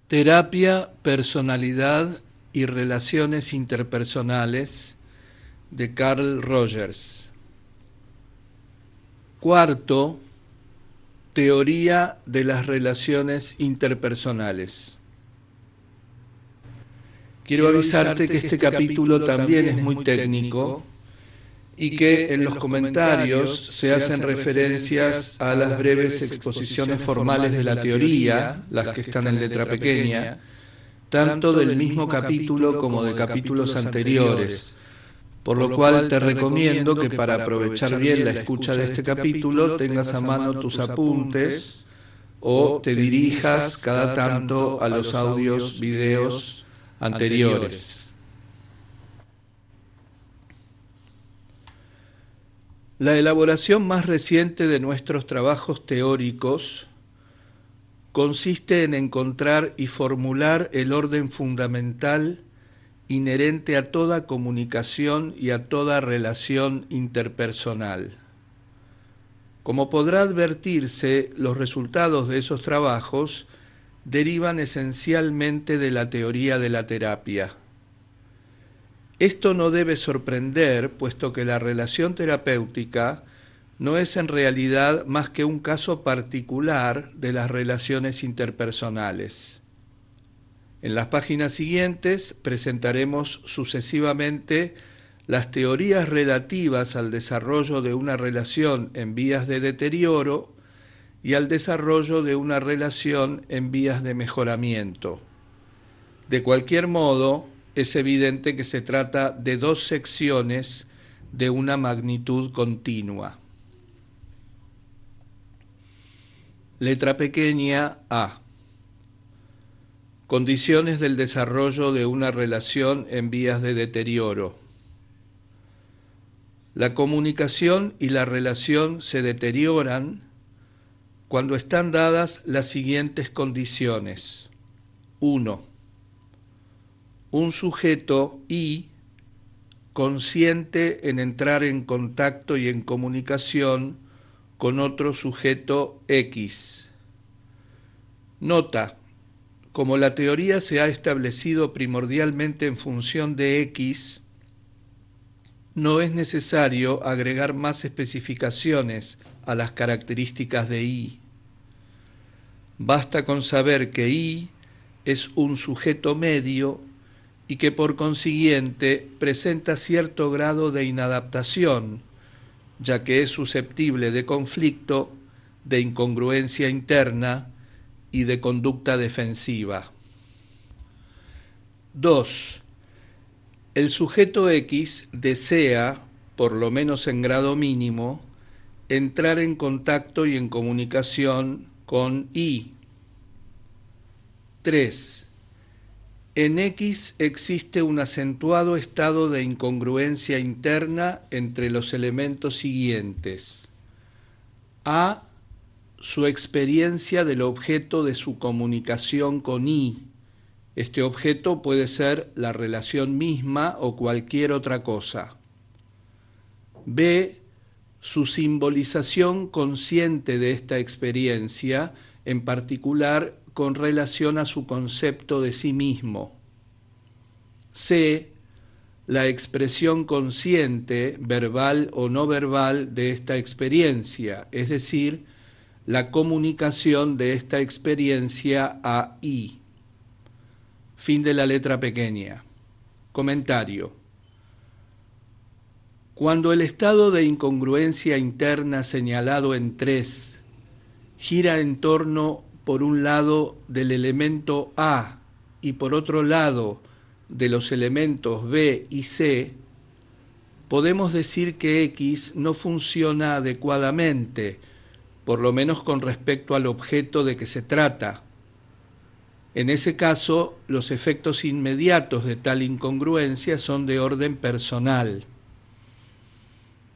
Terapia, personalidad y relaciones interpersonales de Carl Rogers. Cuarto, teoría de las relaciones interpersonales. Quiero avisarte que este capítulo también es muy técnico y que en los comentarios se hacen referencias a las breves exposiciones formales de la teoría, las que están en letra pequeña, tanto del mismo capítulo como de capítulos anteriores, por lo cual te recomiendo que para aprovechar bien la escucha de este capítulo tengas a mano tus apuntes o te dirijas cada tanto a los audios, videos anteriores. La elaboración más reciente de nuestros trabajos teóricos consiste en encontrar y formular el orden fundamental inherente a toda comunicación y a toda relación interpersonal. Como podrá advertirse, los resultados de esos trabajos derivan esencialmente de la teoría de la terapia. Esto no debe sorprender, puesto que la relación terapéutica no es en realidad más que un caso particular de las relaciones interpersonales. En las páginas siguientes presentaremos sucesivamente las teorías relativas al desarrollo de una relación en vías de deterioro y al desarrollo de una relación en vías de mejoramiento. De cualquier modo, es evidente que se trata de dos secciones de una magnitud continua. Letra pequeña A. Condiciones del desarrollo de una relación en vías de deterioro. La comunicación y la relación se deterioran cuando están dadas las siguientes condiciones. 1. Un sujeto I, consciente en entrar en contacto y en comunicación con otro sujeto X. Nota: como la teoría se ha establecido primordialmente en función de X, no es necesario agregar más especificaciones a las características de I. Basta con saber que I es un sujeto medio y que por consiguiente presenta cierto grado de inadaptación, ya que es susceptible de conflicto, de incongruencia interna y de conducta defensiva. 2. El sujeto X desea, por lo menos en grado mínimo, entrar en contacto y en comunicación con Y. 3. En X existe un acentuado estado de incongruencia interna entre los elementos siguientes. A. Su experiencia del objeto de su comunicación con Y. Este objeto puede ser la relación misma o cualquier otra cosa. B. Su simbolización consciente de esta experiencia, en particular con relación a su concepto de sí mismo. C. La expresión consciente, verbal o no verbal, de esta experiencia, es decir, la comunicación de esta experiencia a I. Fin de la letra pequeña. Comentario. Cuando el estado de incongruencia interna señalado en 3 gira en torno, por un lado, del elemento A y por otro lado, de los elementos B y C, podemos decir que X no funciona adecuadamente, por lo menos con respecto al objeto de que se trata. En ese caso, los efectos inmediatos de tal incongruencia son de orden personal.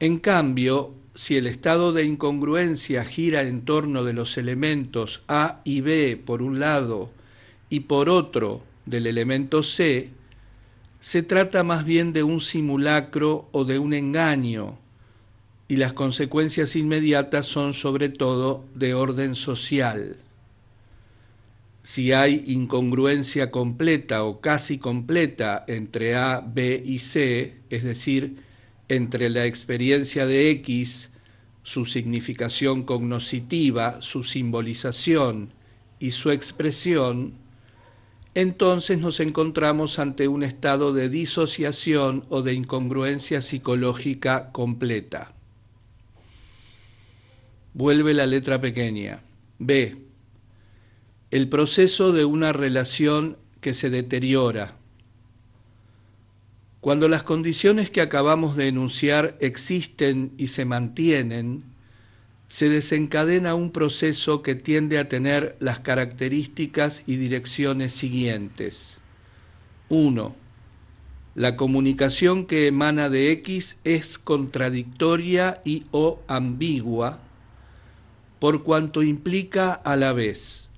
En cambio, si el estado de incongruencia gira en torno de los elementos A y B por un lado y por otro del elemento C, se trata más bien de un simulacro o de un engaño, y las consecuencias inmediatas son sobre todo de orden social. Si hay incongruencia completa o casi completa entre A, B y C, es decir, entre la experiencia de X, su significación cognoscitiva, su simbolización y su expresión, entonces nos encontramos ante un estado de disociación o de incongruencia psicológica completa. Vuelve la letra pequeña. B. El proceso de una relación que se deteriora. Cuando las condiciones que acabamos de enunciar existen y se mantienen, se desencadena un proceso que tiende a tener las características y direcciones siguientes. 1. La comunicación que emana de X es contradictoria y o ambigua, por cuanto implica a la vez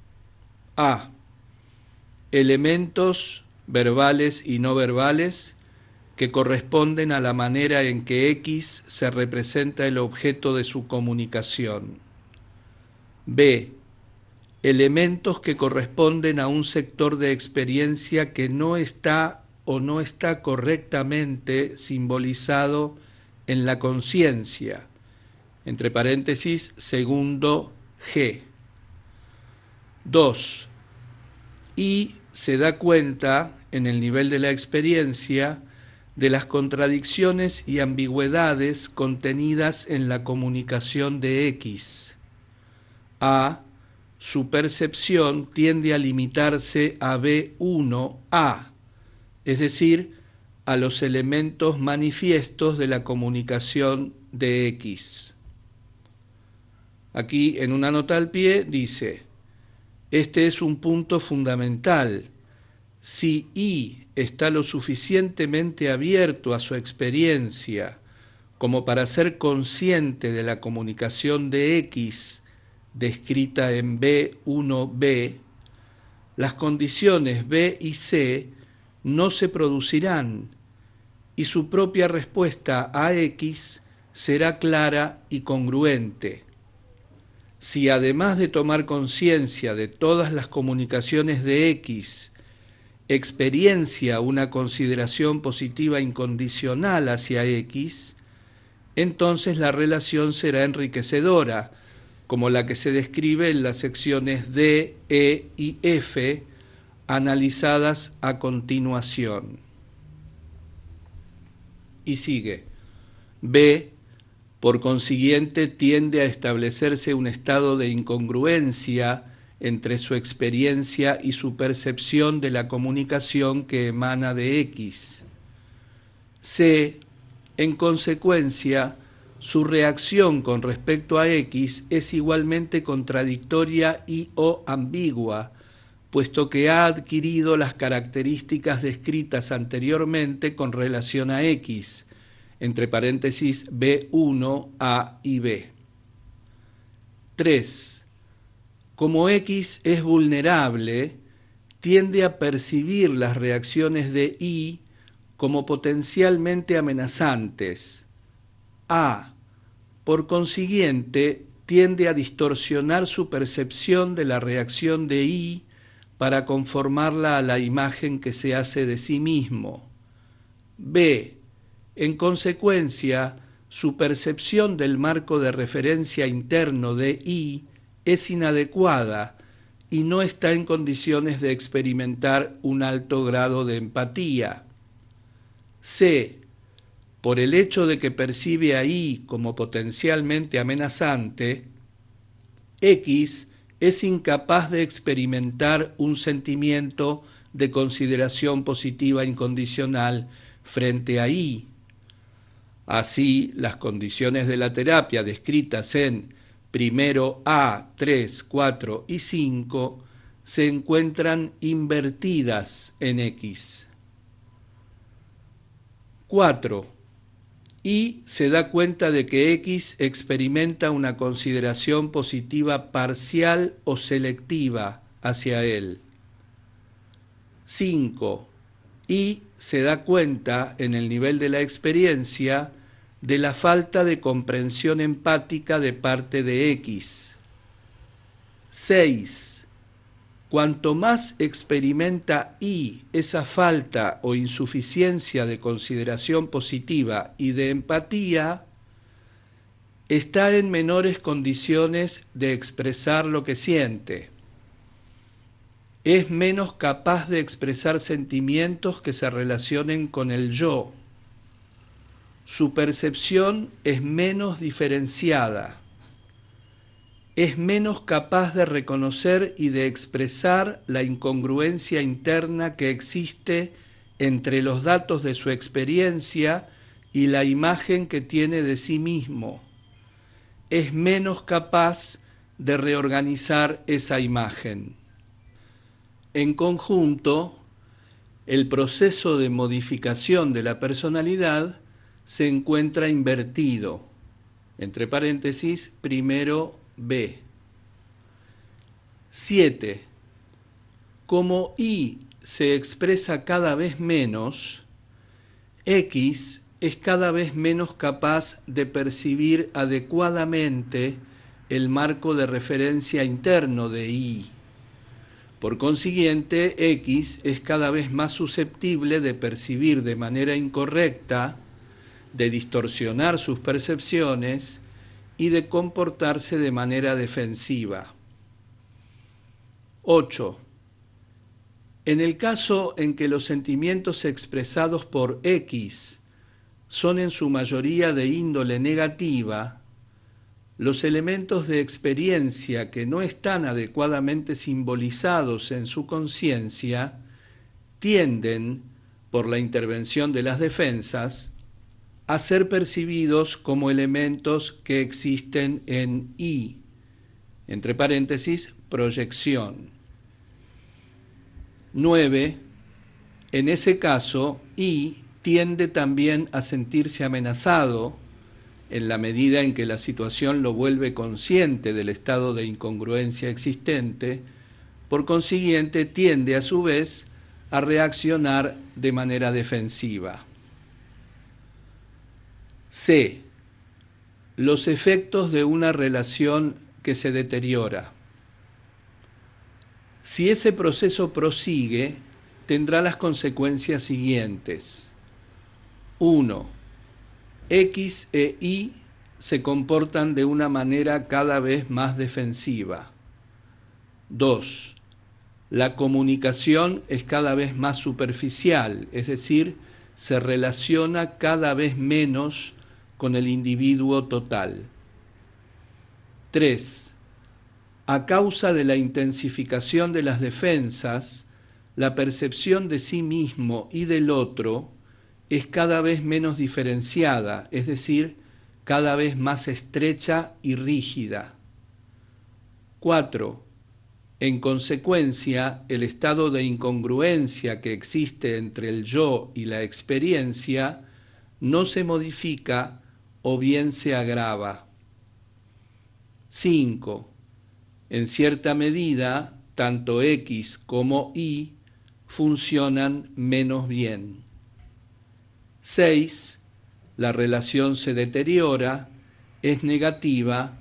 a. Elementos verbales y no verbales que corresponden a la manera en que X se representa el objeto de su comunicación. B. Elementos que corresponden a un sector de experiencia que no está o no está correctamente simbolizado en la conciencia, entre paréntesis, segundo G. 2. Y se da cuenta, en el nivel de la experiencia, de las contradicciones y ambigüedades contenidas en la comunicación de X. A. Su percepción tiende a limitarse a B1A, es decir, a los elementos manifiestos de la comunicación de X. Aquí, en una nota al pie, dice: este es un punto fundamental. Si Y está lo suficientemente abierto a su experiencia como para ser consciente de la comunicación de X descrita en B1B, las condiciones B y C no se producirán y su propia respuesta a X será clara y congruente. Si además de tomar conciencia de todas las comunicaciones de X, experiencia una consideración positiva incondicional hacia X, entonces la relación será enriquecedora, como la que se describe en las secciones D, E y F, analizadas a continuación. Y sigue. B. Por consiguiente, tiende a establecerse un estado de incongruencia entre su experiencia y su percepción de la comunicación que emana de X. C. En consecuencia, su reacción con respecto a X es igualmente contradictoria y o ambigua, puesto que ha adquirido las características descritas anteriormente con relación a X, entre paréntesis B1, A y B. 3. Como X es vulnerable, tiende a percibir las reacciones de Y como potencialmente amenazantes. A. Por consiguiente, tiende a distorsionar su percepción de la reacción de Y para conformarla a la imagen que se hace de sí mismo. B. En consecuencia, su percepción del marco de referencia interno de Y es inadecuada y no está en condiciones de experimentar un alto grado de empatía. C. Por el hecho de que percibe a Y como potencialmente amenazante, X es incapaz de experimentar un sentimiento de consideración positiva incondicional frente a Y. Así, las condiciones de la terapia descritas en primero A, 3, 4 y 5 se encuentran invertidas en X. 4. Y se da cuenta de que X experimenta una consideración positiva parcial o selectiva hacia él. 5. Y se da cuenta, en el nivel de la experiencia, de la falta de comprensión empática de parte de X. 6. Cuanto más experimenta I esa falta o insuficiencia de consideración positiva y de empatía, está en menores condiciones de expresar lo que siente. Es menos capaz de expresar sentimientos que se relacionen con el yo. Su percepción es menos diferenciada. Es menos capaz de reconocer y de expresar la incongruencia interna que existe entre los datos de su experiencia y la imagen que tiene de sí mismo. Es menos capaz de reorganizar esa imagen. En conjunto, el proceso de modificación de la personalidad se encuentra invertido. Entre paréntesis, primero B. 7. Como I se expresa cada vez menos, X es cada vez menos capaz de percibir adecuadamente el marco de referencia interno de I. Por consiguiente, X es cada vez más susceptible de percibir de manera incorrecta, de distorsionar sus percepciones y de comportarse de manera defensiva. 8. En el caso en que los sentimientos expresados por X son en su mayoría de índole negativa, los elementos de experiencia que no están adecuadamente simbolizados en su conciencia tienden, por la intervención de las defensas, a ser percibidos como elementos que existen en I, entre paréntesis, proyección. 9. En ese caso, I tiende también a sentirse amenazado en la medida en que la situación lo vuelve consciente del estado de incongruencia existente, por consiguiente tiende a su vez a reaccionar de manera defensiva. C. Los efectos de una relación que se deteriora. Si ese proceso prosigue, tendrá las consecuencias siguientes. 1. X e Y se comportan de una manera cada vez más defensiva. 2. La comunicación es cada vez más superficial, es decir, se relaciona cada vez menos con el individuo total. 3. A causa de la intensificación de las defensas, la percepción de sí mismo y del otro es cada vez menos diferenciada, es decir, cada vez más estrecha y rígida. 4. En consecuencia, el estado de incongruencia que existe entre el yo y la experiencia no se modifica o bien se agrava. 5. En cierta medida, tanto X como Y funcionan menos bien. 6. La relación se deteriora, es negativa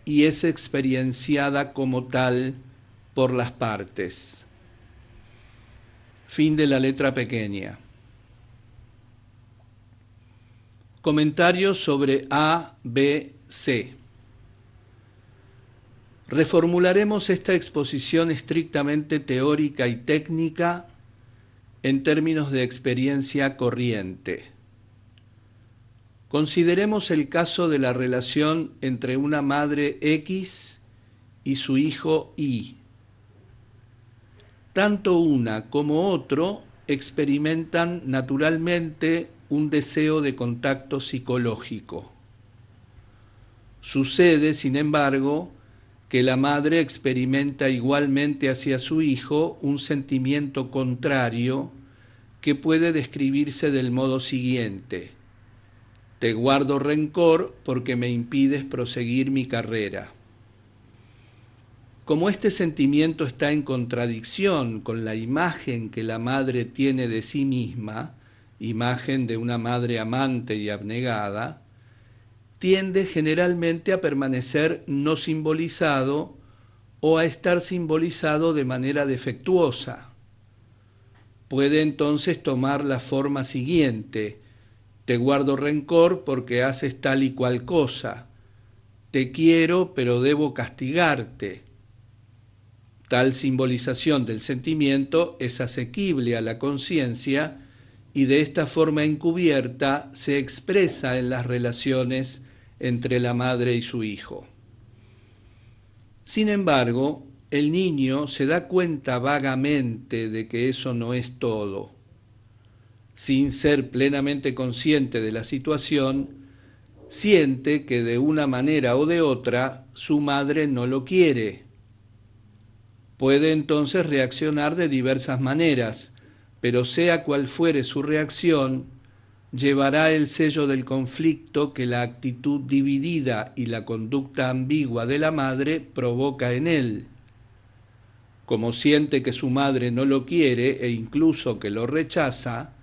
y es experienciada como tal por las partes. Fin de la letra pequeña. Comentarios sobre A, B, C. Reformularemos esta exposición estrictamente teórica y técnica en términos de experiencia corriente. Consideremos el caso de la relación entre una madre X y su hijo Y. Tanto una como otro experimentan naturalmente un deseo de contacto psicológico. Sucede, sin embargo, que la madre experimenta igualmente hacia su hijo un sentimiento contrario que puede describirse del modo siguiente: te guardo rencor porque me impides proseguir mi carrera. Como este sentimiento está en contradicción con la imagen que la madre tiene de sí misma, imagen de una madre amante y abnegada, tiende generalmente a permanecer no simbolizado o a estar simbolizado de manera defectuosa. Puede entonces tomar la forma siguiente: te guardo rencor porque haces tal y cual cosa. Te quiero, pero debo castigarte. Tal simbolización del sentimiento es asequible a la conciencia y de esta forma encubierta se expresa en las relaciones entre la madre y su hijo. Sin embargo, el niño se da cuenta vagamente de que eso no es todo. Sin ser plenamente consciente de la situación, siente que de una manera o de otra su madre no lo quiere. Puede entonces reaccionar de diversas maneras, pero sea cual fuere su reacción, llevará el sello del conflicto que la actitud dividida y la conducta ambigua de la madre provoca en él. Como siente que su madre no lo quiere e incluso que lo rechaza,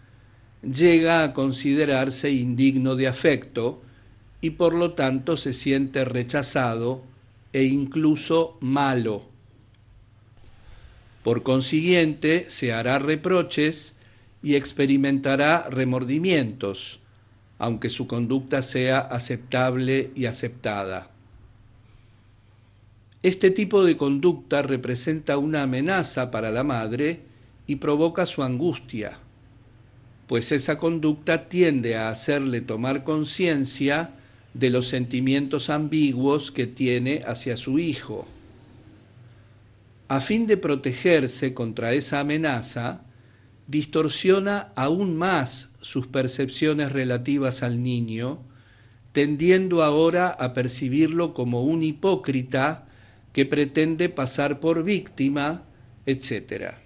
llega a considerarse indigno de afecto y por lo tanto se siente rechazado e incluso malo. Por consiguiente, se hará reproches y experimentará remordimientos, aunque su conducta sea aceptable y aceptada. Este tipo de conducta representa una amenaza para la madre y provoca su angustia, pues esa conducta tiende a hacerle tomar conciencia de los sentimientos ambiguos que tiene hacia su hijo. A fin de protegerse contra esa amenaza, distorsiona aún más sus percepciones relativas al niño, tendiendo ahora a percibirlo como un hipócrita que pretende pasar por víctima, etc.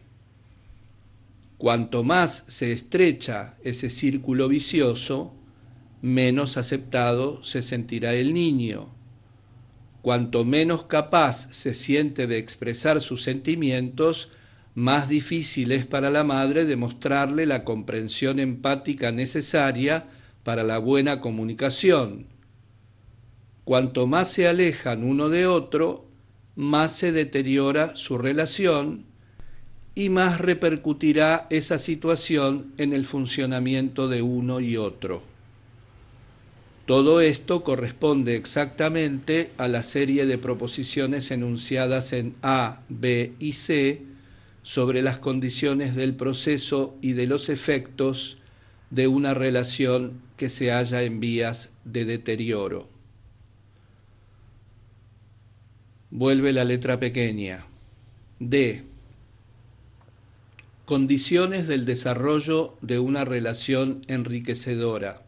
Cuanto más se estrecha ese círculo vicioso, menos aceptado se sentirá el niño. Cuanto menos capaz se siente de expresar sus sentimientos, más difícil es para la madre demostrarle la comprensión empática necesaria para la buena comunicación. Cuanto más se alejan uno de otro, más se deteriora su relación y más repercutirá esa situación en el funcionamiento de uno y otro. Todo esto corresponde exactamente a la serie de proposiciones enunciadas en A, B y C sobre las condiciones del proceso y de los efectos de una relación que se halla en vías de deterioro. Vuelve la letra pequeña. D. Condiciones del desarrollo de una relación enriquecedora.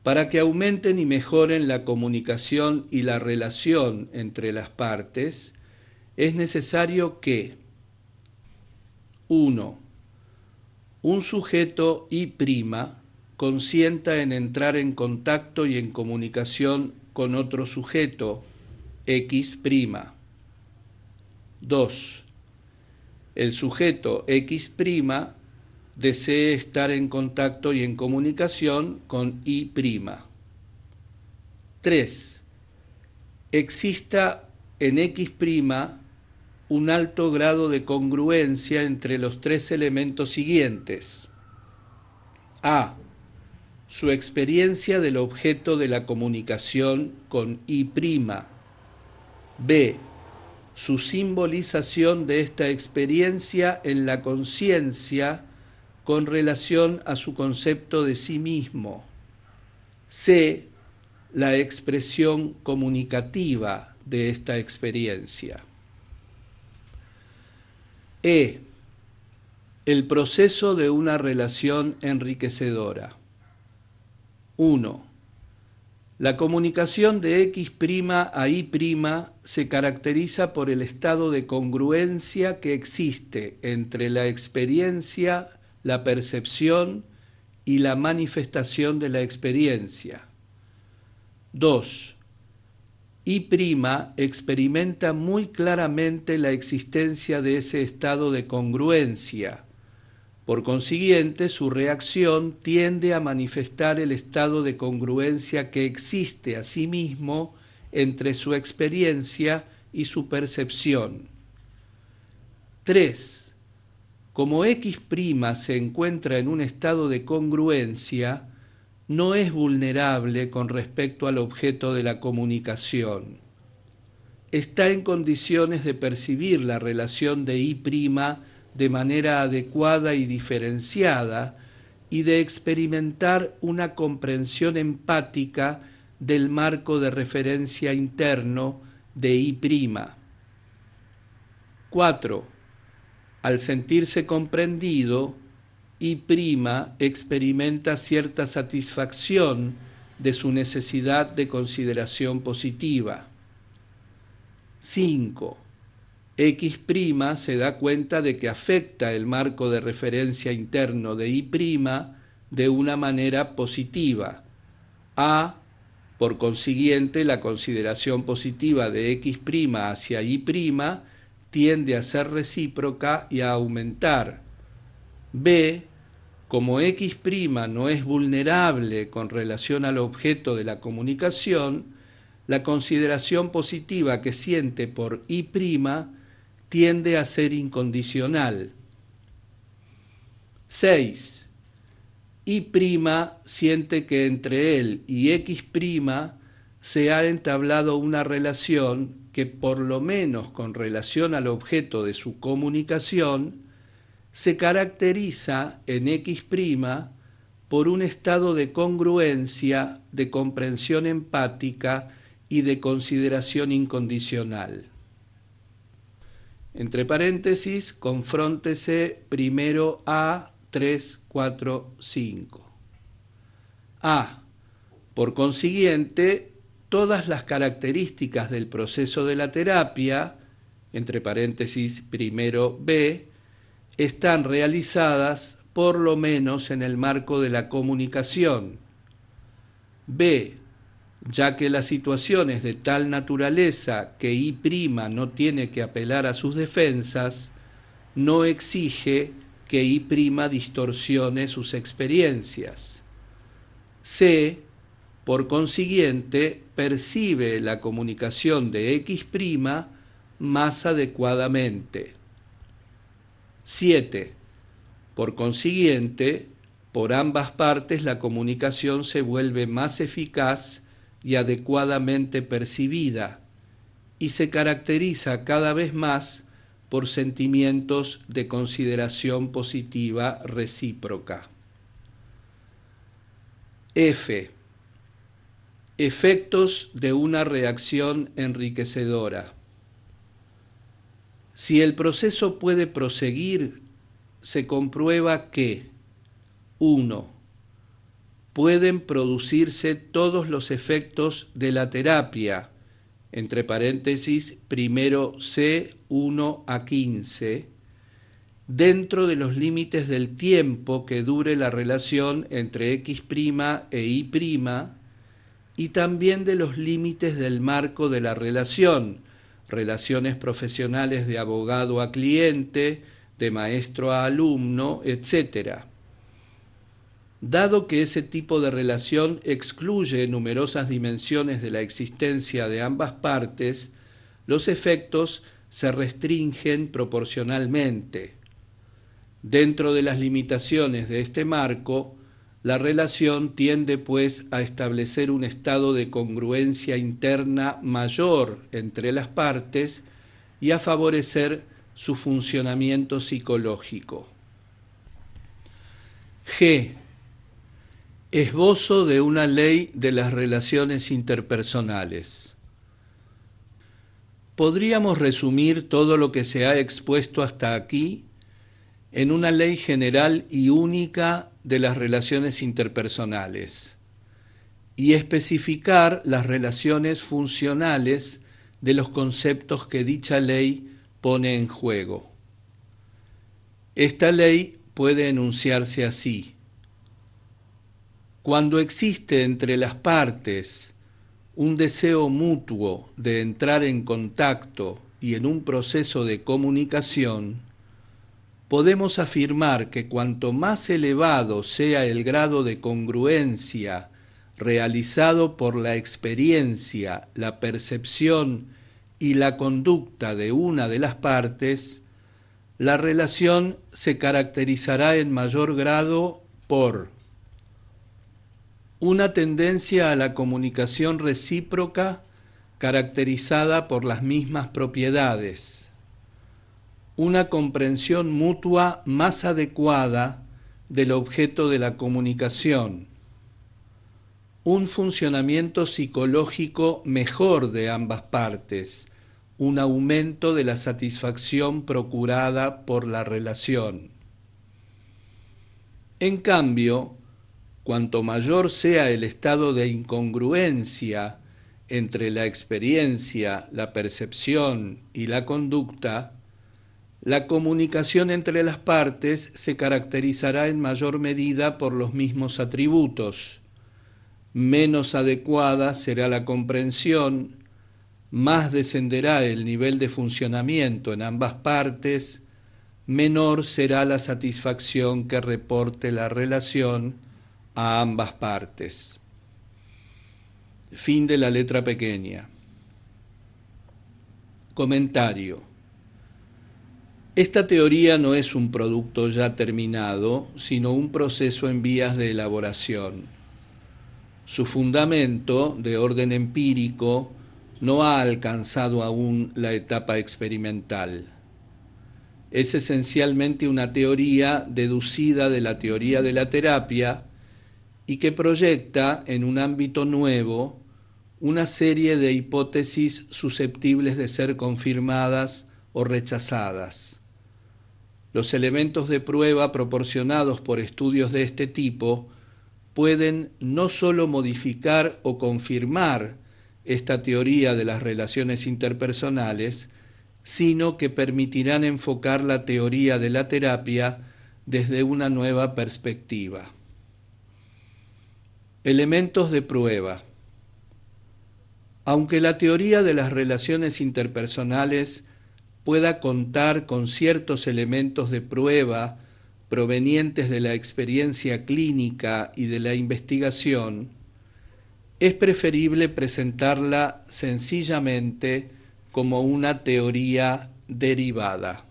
Para que aumenten y mejoren la comunicación y la relación entre las partes, es necesario que 1. Un sujeto Y' consienta en entrar en contacto y en comunicación con otro sujeto X'. 2. El sujeto X' desee estar en contacto y en comunicación con Y'. 3. Exista en X' un alto grado de congruencia entre los tres elementos siguientes. A. Su experiencia del objeto de la comunicación con Y'. B. Su simbolización de esta experiencia en la conciencia con relación a su concepto de sí mismo. C. La expresión comunicativa de esta experiencia. E. El proceso de una relación enriquecedora. 1. La comunicación de X' a Y' se caracteriza por el estado de congruencia que existe entre la experiencia, la percepción y la manifestación de la experiencia. 2. Y' experimenta muy claramente la existencia de ese estado de congruencia. Por consiguiente, su reacción tiende a manifestar el estado de congruencia que existe asimismo entre su experiencia y su percepción. 3. Como X' se encuentra en un estado de congruencia, no es vulnerable con respecto al objeto de la comunicación. Está en condiciones de percibir la relación de Y' de manera adecuada y diferenciada y de experimentar una comprensión empática del marco de referencia interno de Y'. 4. Al sentirse comprendido, Y' experimenta cierta satisfacción de su necesidad de consideración positiva. 5. X' se da cuenta de que afecta el marco de referencia interno de Y' de una manera positiva. Por consiguiente, la consideración positiva de X' hacia Y' tiende a ser recíproca y a aumentar. B. Como X' no es vulnerable con relación al objeto de la comunicación, la consideración positiva que siente por Y' tiende a ser incondicional. 6. Y' siente que entre él y X' se ha entablado una relación que, por lo menos con relación al objeto de su comunicación, se caracteriza en X' por un estado de congruencia, de comprensión empática y de consideración incondicional. Entre paréntesis, confróntese primero A, 3, 4, 5. Por consiguiente, todas las características del proceso de la terapia, entre paréntesis primero B, están realizadas por lo menos en el marco de la comunicación. B. Ya que la situación es de tal naturaleza que Y' no tiene que apelar a sus defensas, no exige que Y' distorsione sus experiencias. C. Por consiguiente, percibe la comunicación de X' más adecuadamente. 7. Por consiguiente, por ambas partes la comunicación se vuelve más eficaz y adecuadamente percibida, y se caracteriza cada vez más por sentimientos de consideración positiva recíproca. F. Efectos de una reacción enriquecedora. Si el proceso puede proseguir, se comprueba que 1. Pueden producirse todos los efectos de la terapia, entre paréntesis, primero C, 1 a 15, dentro de los límites del tiempo que dure la relación entre X' e Y', y también de los límites del marco de la relación, relaciones profesionales de abogado a cliente, de maestro a alumno, etc. Dado que ese tipo de relación excluye numerosas dimensiones de la existencia de ambas partes, los efectos se restringen proporcionalmente. Dentro de las limitaciones de este marco, la relación tiende pues a establecer un estado de congruencia interna mayor entre las partes y a favorecer su funcionamiento psicológico. G. Esbozo de una ley de las relaciones interpersonales. Podríamos resumir todo lo que se ha expuesto hasta aquí en una ley general y única de las relaciones interpersonales y especificar las relaciones funcionales de los conceptos que dicha ley pone en juego. Esta ley puede enunciarse así: cuando existe entre las partes un deseo mutuo de entrar en contacto y en un proceso de comunicación, podemos afirmar que cuanto más elevado sea el grado de congruencia realizado por la experiencia, la percepción y la conducta de una de las partes, la relación se caracterizará en mayor grado por una tendencia a la comunicación recíproca caracterizada por las mismas propiedades, una comprensión mutua más adecuada del objeto de la comunicación, un funcionamiento psicológico mejor de ambas partes, un aumento de la satisfacción procurada por la relación. En cambio, cuanto mayor sea el estado de incongruencia entre la experiencia, la percepción y la conducta, la comunicación entre las partes se caracterizará en mayor medida por los mismos atributos. Menos adecuada será la comprensión, más descenderá el nivel de funcionamiento en ambas partes, menor será la satisfacción que reporte la relación a ambas partes. Fin de la letra pequeña. Comentario. Esta teoría no es un producto ya terminado, sino un proceso en vías de elaboración. Su fundamento, de orden empírico, no ha alcanzado aún la etapa experimental. Es esencialmente una teoría deducida de la teoría de la terapia y que proyecta en un ámbito nuevo una serie de hipótesis susceptibles de ser confirmadas o rechazadas. Los elementos de prueba proporcionados por estudios de este tipo pueden no solo modificar o confirmar esta teoría de las relaciones interpersonales, sino que permitirán enfocar la teoría de la terapia desde una nueva perspectiva. Elementos de prueba. Aunque la teoría de las relaciones interpersonales pueda contar con ciertos elementos de prueba provenientes de la experiencia clínica y de la investigación, es preferible presentarla sencillamente como una teoría derivada.